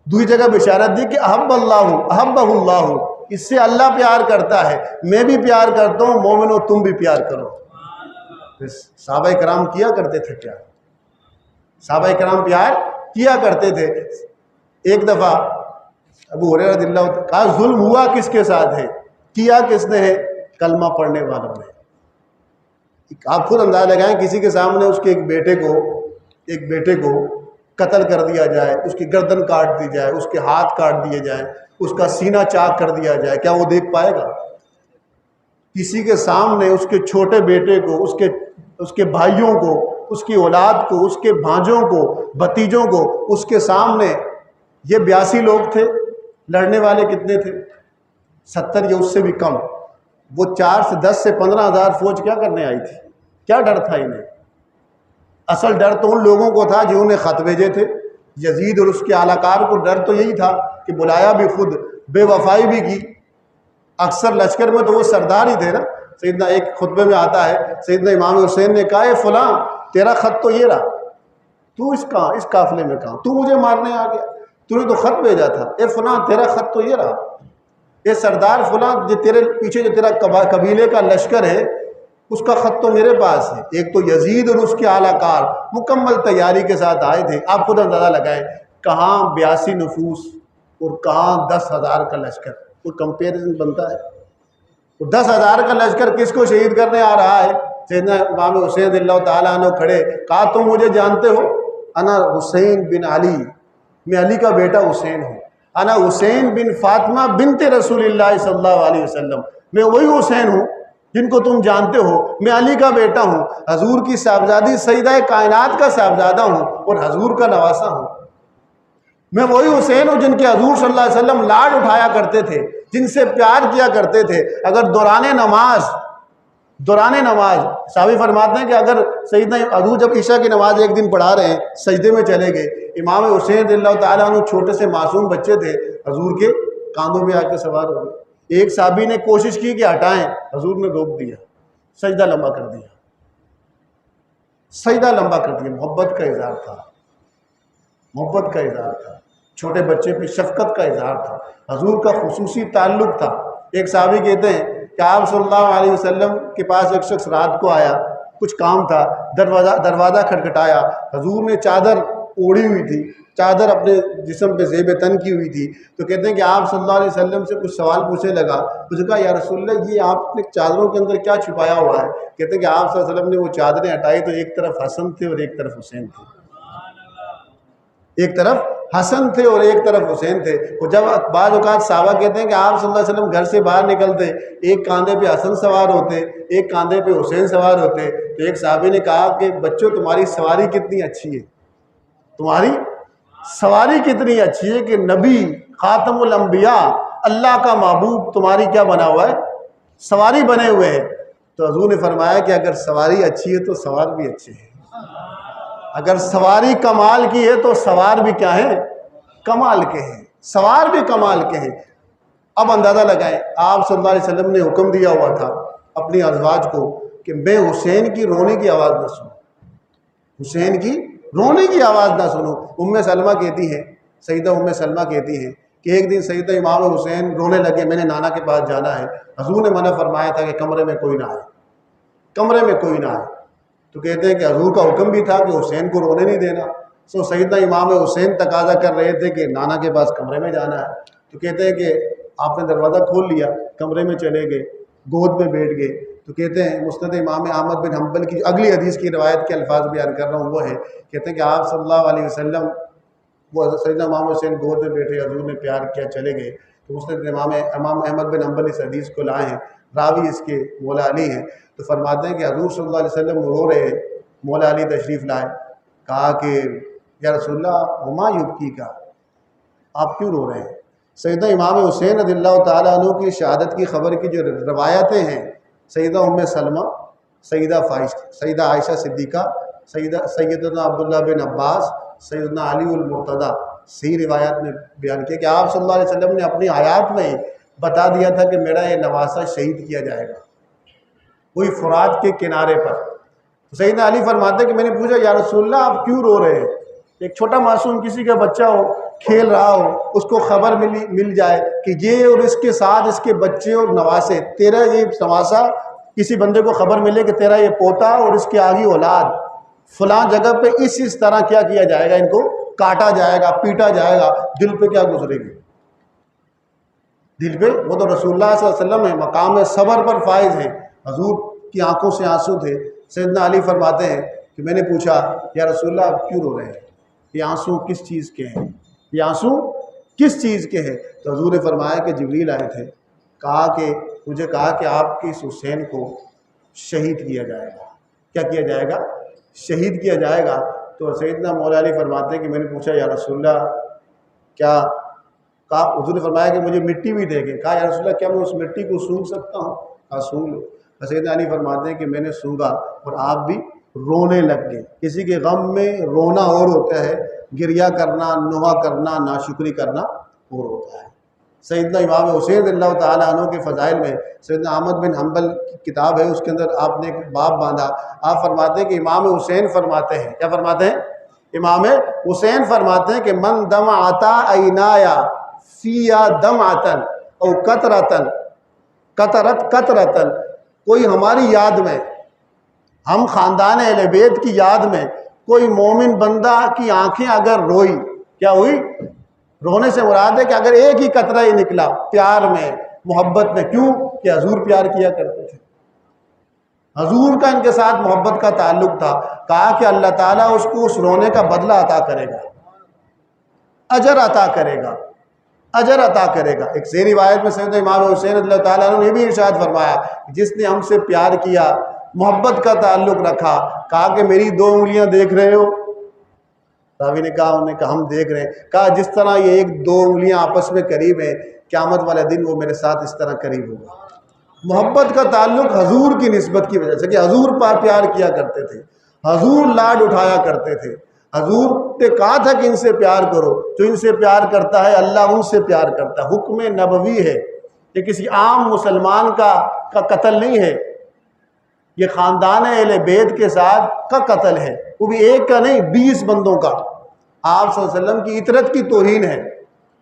دوسری جگہ بشارت دی کہ احب اللہ احبہ اللہ، اس سے اللہ پیار کرتا ہے، میں بھی پیار کرتا ہوں، مومنو تم بھی پیار کرو۔ صحابہ کرام کیا کرتے تھے پیار، صحابہ کرام پیار کیا کرتے تھے۔ ایک دفعہ ابو ہریرہ رضی اللہ عنہ کہا ظلم ہوا کس کے ساتھ ہے؟ کیا کس نے ہے؟ کلمہ پڑھنے والوں نے۔ آپ خود اندازہ لگائیں، کسی کے سامنے اس کے ایک بیٹے کو قتل کر دیا جائے، اس کی گردن کاٹ دی جائے، اس کے ہاتھ کاٹ دیے جائیں، اس کا سینہ چاک کر دیا جائے، کیا وہ دیکھ پائے گا؟ کسی کے سامنے اس کے چھوٹے بیٹے کو، اس کے بھائیوں کو، اس کی اولاد کو، اس کے بھانجوں کو، بھتیجوں کو، اس کے سامنے یہ 82 لوگ تھے، لڑنے والے کتنے تھے؟ 70 یا اس سے بھی کم۔ وہ 4 سے 10 سے 15 ہزار فوج کیا کرنے آئی تھی؟ کیا ڈر تھا انہیں؟ اصل ڈر تو ان لوگوں کو تھا جنہوں نے خط بھیجے تھے، یزید اور اس کے اعلی کار کو ڈر تو یہی تھا کہ بلایا بھی خود، بے وفائی بھی کی۔ اکثر لشکر میں تو وہ سردار ہی تھے نا۔ سیدنا ایک خطبے میں آتا ہے، سیدنا امام حسین نے کہا اے فلاں تیرا خط تو یہ رہا، تو اس قافلے میں کہاں، تو مجھے مارنے آ گیا، تو نے تو خط بھیجا تھا، اے فلاں تیرا خط تو یہ رہا، اے سردار فلاں جو تیرے پیچھے جو تیرا قبیلے کا لشکر ہے اس کا خط تو میرے پاس ہے۔ ایک تو یزید اور اس کے اعلی کار مکمل تیاری کے ساتھ آئے تھے۔ آپ خود اندازہ لگائیں، کہاں 82 نفوس اور کہاں 10,000 کا لشکر، کوئی کمپیریزن بنتا ہے؟ 10,000 کا لشکر کس کو شہید کرنے آ رہا ہے؟ سیدنا امام حسین رضی اللہ تعالیٰ عنہ کھڑے، کہا تم مجھے جانتے ہو؟ انا حسین بن علی، میں علی کا بیٹا حسین ہوں۔ انا حسین بن فاطمہ بنت رسول اللہ صلی اللہ علیہ وسلم، میں وہی حسین ہوں جن کو تم جانتے ہو، میں علی کا بیٹا ہوں، حضور کی صاحبزادی سیدہ کائنات کا صاحبزادہ ہوں اور حضور کا نواسہ ہوں۔ میں وہی حسین ہوں جن کے حضور صلی اللہ علیہ وسلم لاڈ اٹھایا کرتے تھے، جن سے پیار کیا کرتے تھے۔ اگر دوران نماز صحابی فرماتے ہیں کہ اگر سیدنا حضور جب عشاء کی نماز ایک دن پڑھا رہے ہیں، سجدے میں چلے گئے، امام حسین رضی اللہ تعالیٰ عنہ چھوٹے سے معصوم بچے تھے، حضور کے کاندھوں میں آ کے سوار ہو گئے۔ ایک صحابی نے کوشش کی کہ ہٹائیں، حضور نے روک دیا، سجدہ لمبا کر دیا، سجدہ لمبا کر دیا۔ محبت کا اظہار تھا، محبت کا اظہار تھا، چھوٹے بچے پہ شفقت کا اظہار تھا، حضور کا خصوصی تعلق تھا۔ ایک صحابی کہتے ہیں کہ آپ صلی اللہ علیہ وسلم کے پاس ایک شخص رات کو آیا، کچھ کام تھا، دروازہ کھٹکھٹایا، حضور نے چادر اوڑھی ہوئی تھی، چادر اپنے جسم پہ زیب تن کی ہوئی تھی، تو کہتے ہیں کہ آپ صلی اللہ علیہ وسلم سے کچھ سوال پوچھنے لگا، کچھ کہا یا رسول اللہ یہ آپ نے چادروں کے اندر کیا چھپایا ہوا ہے؟ کہتے ہیں کہ آپ صلی اللہ علیہ وسلم نے وہ چادریں ہٹائی تو ایک طرف حسن تھے اور ایک طرف حسین تھے، ایک طرف حسن تھے اور ایک طرف حسین تھے۔ اور جب بعض اوقات صحابہ کہتے ہیں کہ آپ صلی اللہ علیہ وسلم گھر سے باہر نکلتے، ایک کاندھے پہ حسن سوار ہوتے، ایک کاندھے پہ حسین سوار ہوتے، تو ایک صحابی نے کہا کہ بچوں تمہاری سواری کتنی اچھی ہے، تمہاری سواری کتنی اچھی ہے کہ نبی خاتم الانبیاء اللہ کا محبوب تمہاری کیا بنا ہوا ہے؟ سواری بنے ہوئے ہیں۔ تو حضور نے فرمایا کہ اگر سواری اچھی ہے تو سوار بھی اچھے ہیں، اگر سواری کمال کی ہے تو سوار بھی کیا ہے؟ کمال کے ہیں، سوار بھی کمال کے ہیں۔ اب اندازہ لگائیں، آپ صلی اللہ علیہ وسلم نے حکم دیا ہوا تھا اپنی ازواج کو کہ میں حسین کی رونے کی آواز نہ سنوں، حسین کی رونے کی آواز نہ سنوں۔ ام سلمہ کہتی ہیں، سیدہ ام سلمہ کہتی ہیں کہ ایک دن سیدہ امام حسین رونے لگے، میں نے نانا کے پاس جانا ہے، حضور نے منع فرمایا تھا کہ کمرے میں کوئی نہ آئے، کمرے میں کوئی نہ آئے۔ تو کہتے ہیں کہ حضور کا حکم بھی تھا کہ حسین کو رونے نہیں دینا، سو سیدنا امام حسین تقاضا کر رہے تھے کہ نانا کے پاس کمرے میں جانا ہے۔ تو کہتے ہیں کہ آپ نے دروازہ کھول لیا، کمرے میں چلے گئے، گود میں بیٹھ گئے۔ تو کہتے ہیں مسند امام احمد بن حنبل کی اگلی حدیث کی روایت کے الفاظ بیان کر رہا ہوں، وہ ہے کہتے ہیں کہ آپ صلی اللہ علیہ وسلم وہ سیدنا امام حسین گود میں بیٹھے، حضور نے پیار کیا، چلے گئے۔ تو مسند امام احمد بن حنبل اس حدیث کو لائے ہیں، راوی اس کے مولا علی ہیں۔ تو فرماتے ہیں کہ حضور صلی اللہ علیہ وسلم رو رہے، مولا علی تشریف لائے، کہا کہ یا رسول اللہ وما یبکی کا، آپ کیوں رو رہے ہیں؟ سیدہ امام حسین رضی اللہ تعالیٰ عنہ کی شہادت کی خبر کی جو روایتیں ہیں، سیدہ ام سلمہ، سیدہ عائشہ صدیقہ، سیدنا عبداللہ بن عباس، سیدنا علی المرتضیٰ، صحیح روایات میں بیان کیا کہ آپ صلی اللہ علیہ وسلم نے اپنی حیات میں بتا دیا تھا کہ میرا یہ نواسہ شہید کیا جائے گا، وہی فرات کے کنارے پر۔ سیدنا علی فرماتے ہیں کہ میں نے پوچھا یا رسول اللہ آپ کیوں رو رہے ہیں؟ ایک چھوٹا معصوم کسی کا بچہ ہو کھیل رہا ہو، اس کو خبر مل جائے کہ یہ اور اس کے ساتھ اس کے بچے اور نواسے، تیرا یہ نواسا، کسی بندے کو خبر ملے کہ تیرا یہ پوتا اور اس کے آگے اولاد فلاں جگہ پہ اس طرح کیا جائے گا، ان کو کاٹا جائے گا، پیٹا جائے گا، دل پہ کیا گزرے گی؟ دل پہ وہ تو رسول اللہ صلی اللہ علیہ وسلم ہے، مقام صبر پر فائز ہیں، حضور کی آنکھوں سے آنسو تھے۔ سیدنا علی فرماتے ہیں کہ میں نے پوچھا یا رسول اللہ آپ کیوں رو رہے ہیں؟ یہ آنسو کس چیز کے ہیں؟ یہ آنسو کس چیز کے ہیں؟ تو حضور نے فرمایا کہ جبریل آئے تھے، مجھے کہا کہ آپ کے اس حسین کو شہید کیا جائے گا۔ کیا کیا جائے گا؟ شہید کیا جائے گا۔ تو سیدنا مولا علی فرماتے ہیں کہ میں نے پوچھا یا رسول اللہ کیا، کہا حضور نے فرمایا کہ مجھے مٹی بھی دے گے۔ کہا یا رسول اللہ کیا میں اس مٹی کو سونگھ سکتا ہوں؟ کہا سونگھ لو۔ سیدنا علی فرماتے ہیں کہ میں نے سونگا اور آپ بھی رونے لگ گئے۔ کسی کے غم میں رونا اور ہوتا ہے، گریہ کرنا، نوحہ کرنا، ناشکری کرنا اور ہوتا ہے۔ سیدنا امام حسین رضی اللہ تعالیٰ عنہ کے فضائل میں سیدنا احمد بن حنبل کی کتاب ہے، اس کے اندر آپ نے ایک باب باندھا۔ آپ فرماتے ہیں کہ امام حسین فرماتے ہیں، کیا فرماتے ہیں؟ امام حسین فرماتے ہیں کہ من دمعتا عینایا فیا دمعتن او قطرتن قطرتن، کوئی ہماری یاد میں، ہم خاندان اہل بیت کی یاد میں کوئی مومن بندہ کی آنکھیں اگر روئی، کیا ہوئی؟ رونے سے مراد ہے کہ اگر ایک ہی قطرہ ہی نکلا پیار میں، محبت میں۔ کیوں؟ کہ حضور پیار کیا کرتے تھے، حضور کا ان کے ساتھ محبت کا تعلق تھا۔ کہا کہ اللہ تعالیٰ اس کو اس رونے کا بدلہ عطا کرے گا، اجر عطا کرے گا، اجر عطا کرے گا۔ ایک ذیلی روایت میں سیدنا امام حسین رضی اللہ تعالیٰ عنہ نے بھی ارشاد فرمایا جس نے ہم سے پیار کیا، محبت کا تعلق رکھا، کہا کہ میری 2 انگلیاں دیکھ رہے ہو؟ راوی نے کہا، انہوں نے کہا ہم دیکھ رہے ہیں۔ کہا جس طرح یہ 1-2 انگلیاں آپس میں قریب ہیں، قیامت والا دن وہ میرے ساتھ اس طرح قریب ہوگا۔ محبت کا تعلق حضور کی نسبت کی وجہ سے، کہ حضور پر پیار کیا کرتے تھے، حضور لاڈ اٹھایا کرتے تھے، حضور نے کہا تھا کہ ان سے پیار کرو، جو ان سے پیار کرتا ہے اللہ ان سے پیار کرتا ہے۔ حکم نبوی ہے، یہ کسی عام مسلمان کا قتل نہیں ہے، یہ خاندان اہل بیت کے ساتھ کا قتل ہے، وہ بھی ایک کا نہیں 20 بندوں کا۔ آپ صلی اللہ علیہ وسلم کی اطرت کی توہین ہے،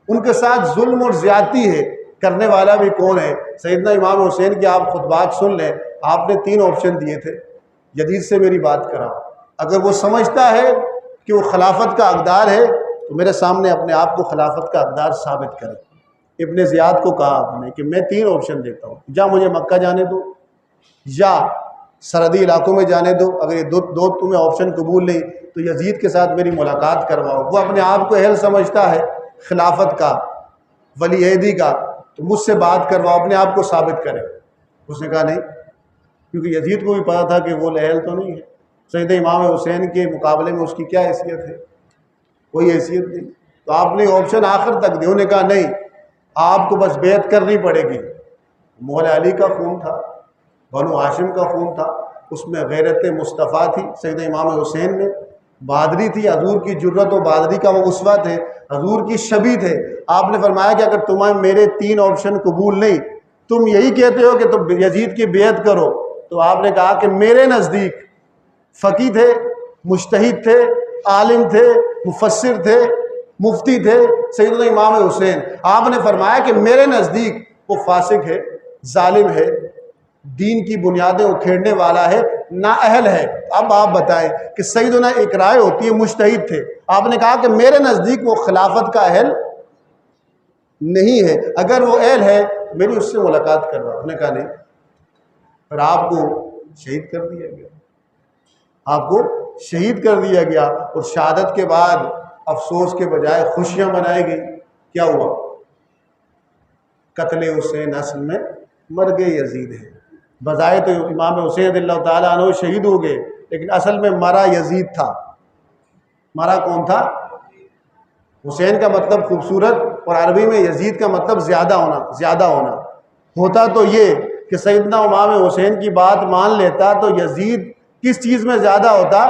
ان کے ساتھ ظلم اور زیادتی ہے، کرنے والا بھی کون ہے؟ سیدنا امام حسین کی آپ خطبات سن لیں، آپ نے 3 آپشن دیے تھے، یزید سے میری بات کرا، اگر وہ سمجھتا ہے کہ وہ خلافت کا حقدار ہے تو میرے سامنے اپنے آپ کو خلافت کا حقدار ثابت کرے۔ ابن زیاد کو کہا آپ نے کہ میں 3 آپشن دیتا ہوں، یا مجھے مکہ جانے دو، یا سرحدی علاقوں میں جانے دو، اگر یہ دو تمہیں آپشن قبول نہیں تو یزید کے ساتھ میری ملاقات کرواؤ۔ وہ اپنے آپ کو اہل سمجھتا ہے خلافت کا، ولی عہدی کا، تو مجھ سے بات کرواؤ، اپنے آپ کو ثابت کرے۔ اس نے کہا نہیں، کیونکہ یزید کو بھی پتا تھا کہ وہ اہل تو نہیں ہے، سید امام حسین کے مقابلے میں اس کی کیا حیثیت ہے؟ کوئی حیثیت نہیں۔ تو آپ نے آپشن آخر تک دیا، انہوں نے کہا نہیں، آپ کو بس بیعت کرنی پڑے گی۔ مولا علی کا خون تھا، بنو ہاشم کا خون تھا، اس میں غیرت مصطفیٰ تھی، سید امام حسین میں بہادری تھی، حضور کی جرت و بہادری کا وہ اسوہ تھے، حضور کی شبیہ تھے۔ آپ نے فرمایا کہ اگر تمہیں میرے 3 آپشن قبول نہیں، تم یہی کہتے ہو کہ تم یزید کی بیعت کرو، تو آپ نے کہا کہ میرے نزدیک فقیہ تھے، مجتہد تھے، عالم تھے، مفسر تھے، مفتی تھے سیدنا امام حسین۔ آپ نے فرمایا کہ میرے نزدیک وہ فاسق ہے، ظالم ہے، دین کی بنیادیں اکھیڑنے والا ہے، نااہل ہے۔ اب آپ بتائیں کہ سیدنا ایک رائے ہوتی ہے، مجتہد تھے، آپ نے کہا کہ میرے نزدیک وہ خلافت کا اہل نہیں ہے، اگر وہ اہل ہے میری اس سے ملاقات کروا۔ آپ نے کہا نہیں، پھر آپ کو شہید کر دیا گیا، آپ کو شہید کر دیا گیا، اور شہادت کے بعد افسوس کے بجائے خوشیاں منائی گئی۔ کیا ہوا؟ قتل حسین اصل میں مرگ یزید ہے۔ بظاہر تو امام حسین رضی اللہ تعالیٰ عنہ شہید ہو گئے، لیکن اصل میں مرا یزید تھا۔ مرا کون تھا؟ حسین کا مطلب خوبصورت، اور عربی میں یزید کا مطلب زیادہ ہونا ہوتا تو یہ کہ سیدنا امام حسین کی بات مان لیتا تو یزید کس چیز میں زیادہ ہوتا؟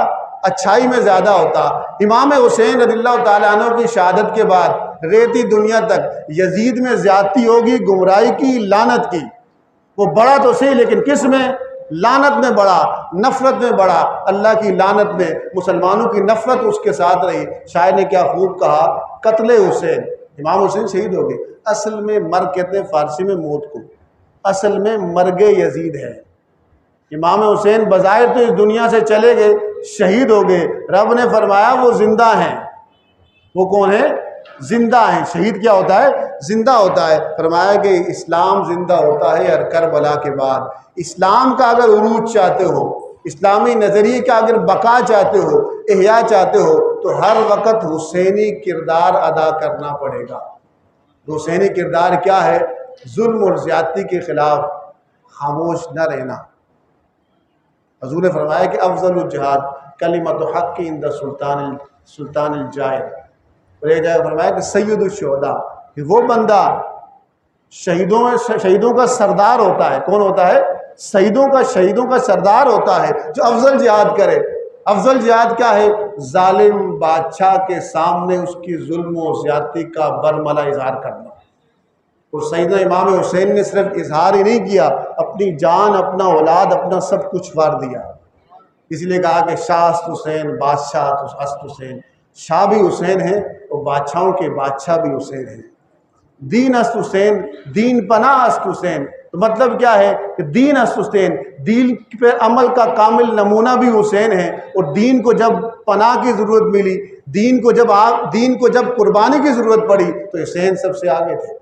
اچھائی میں زیادہ ہوتا۔ امام حسین رضی اللہ تعالیٰ عنہ کی شہادت کے بعد ریتی دنیا تک یزید میں زیادتی ہوگی، گمراہی کی، لعنت کی۔ وہ بڑا تو صحیح، لیکن کس میں؟ لعنت میں بڑھا، نفرت میں بڑھا، اللہ کی لعنت میں مسلمانوں کی نفرت اس کے ساتھ رہی۔ شاعر نے کیا خوب کہا، قتل حسین، امام حسین شہید ہو گئے، اصل میں مرگ کہتے ہیں فارسی میں موت کو، اصل میں مرگ یزید ہے۔ امام حسین بظاہر تو اس دنیا سے چلے گئے، شہید ہو گئے، رب نے فرمایا وہ زندہ ہیں۔ وہ کون ہے؟ زندہ ہیں۔ شہید کیا ہوتا ہے؟ زندہ ہوتا ہے۔ فرمایا کہ اسلام زندہ ہوتا ہے ہر کربلا کے بعد۔ اسلام کا اگر عروج چاہتے ہو، اسلامی نظریے کا اگر بقا چاہتے ہو، احیاء چاہتے ہو، تو ہر وقت حسینی کردار ادا کرنا پڑے گا۔ حسینی کردار کیا ہے؟ ظلم اور زیادتی کے خلاف خاموش نہ رہنا۔ حضور نے فرمایا کہ افضل الجہاد کلمۃ حق عند سلطان الجائر، اور ایک جگہ فرمایا کہ سید الشہداء، کہ وہ بندہ شہیدوں کا سردار ہوتا ہے۔ کون ہوتا ہے؟ شہیدوں کا سردار ہوتا ہے، جو افضل جہاد کرے۔ افضل جہاد کیا ہے؟ ظالم بادشاہ کے سامنے اس کی ظلم و زیادتی کا برملا اظہار کرنا۔ اور سیدنا امام حسین نے صرف اظہار ہی نہیں کیا، اپنی جان، اپنا اولاد، اپنا سب کچھ وار دیا۔ اس لیے کہا کہ شاہ است حسین بادشاہ است حسین، شاہ بھی حسین ہیں اور بادشاہوں کے بادشاہ بھی حسین ہیں۔ دین است حسین، دین پناہ است حسین۔ تو مطلب کیا ہے کہ دین است حسین، دین پہ عمل کا کامل نمونہ بھی حسین ہے، اور دین کو جب پناہ کی ضرورت ملی، دین کو جب قربانی کی ضرورت پڑی تو حسین سب سے آگے تھے۔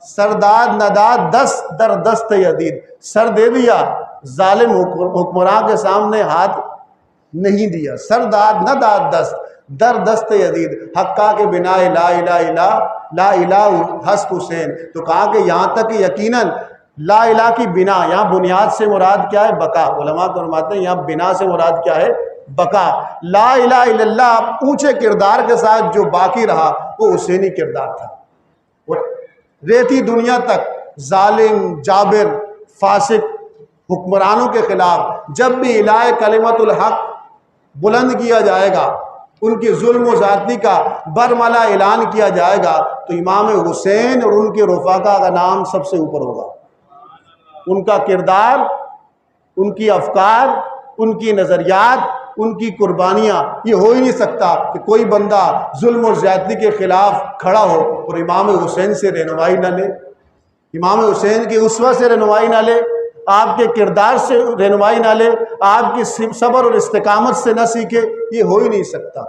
سرداد نداد دست در دست یزید، سر دے دیا، ظالم حکمراں کے سامنے ہاتھ نہیں دیا۔ سرداد نداد دست در دست یزید، حق کہا کہ بنا لا الہ الا لا الہ ہست حسین، تو کہا کہ یہاں تک کہ یقیناً لا الہ کی بنا، یہاں بنیاد سے مراد کیا ہے؟ بقا۔ علماء فرماتے ہیں یہاں بنا سے مراد کیا ہے؟ بقا۔ لا الہ الا اللہ اونچے کردار کے ساتھ جو باقی رہا وہ حسینی کردار تھا۔ ریتی دنیا تک ظالم، جابر، فاسق حکمرانوں کے خلاف جب بھی الہ کلمت الحق بلند کیا جائے گا، ان کی ظلم و زیادتی کا برملا اعلان کیا جائے گا، تو امام حسین اور ان کے رفقا کا نام سب سے اوپر ہوگا۔ ان کا کردار، ان کی افکار، ان کی نظریات، ان کی قربانیاں، یہ ہو ہی نہیں سکتا کہ کوئی بندہ ظلم اور زیادتی کے خلاف کھڑا ہو اور امام حسین سے رہنمائی نہ لے، امام حسین کی اسوہ سے رہنمائی نہ لے، آپ کے کردار سے رہنمائی نہ لے، آپ کی صبر اور استقامت سے نہ سیکھے، یہ ہو ہی نہیں سکتا۔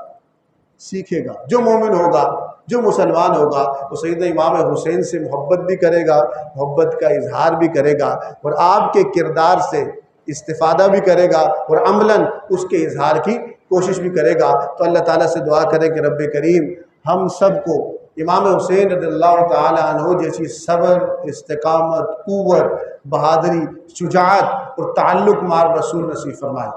سیکھے گا جو مومن ہوگا، جو مسلمان ہوگا، وہ سیدنا امام حسین سے محبت بھی کرے گا، محبت کا اظہار بھی کرے گا، اور آپ کے کردار سے استفادہ بھی کرے گا، اور عملاً اس کے اظہار کی کوشش بھی کرے گا۔ تو اللہ تعالیٰ سے دعا کریں کہ رب کریم ہم سب کو امام حسین رضی اللہ تعالیٰ عنہ جیسی صبر، استقامت، قوت، بہادری، شجاعت اور تعلق مع رسول نصیب فرمائے،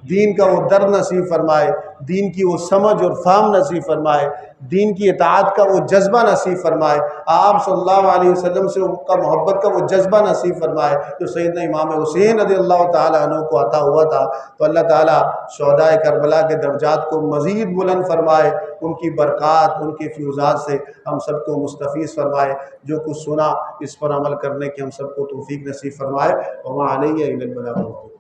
دین کا وہ درد نصیب فرمائے، دین کی وہ سمجھ اور فہم نصیب فرمائے، دین کی اطاعت کا وہ جذبہ نصیب فرمائے، آپ صلی اللہ علیہ وسلم سے ان کا محبت کا وہ جذبہ نصیب فرمائے جو سیدنا امام حسین رضی اللہ تعالیٰ عنہ کو عطا ہوا تھا۔ تو اللہ تعالیٰ شہدائے کربلا کے درجات کو مزید بلند فرمائے، ان کی برکات، ان کے فیوزات سے ہم سب کو مستفیض فرمائے، جو کچھ سنا اس پر عمل کرنے کی ہم سب کو توفیق نصیب فرمائے۔ وما علیہ الا البلاغ۔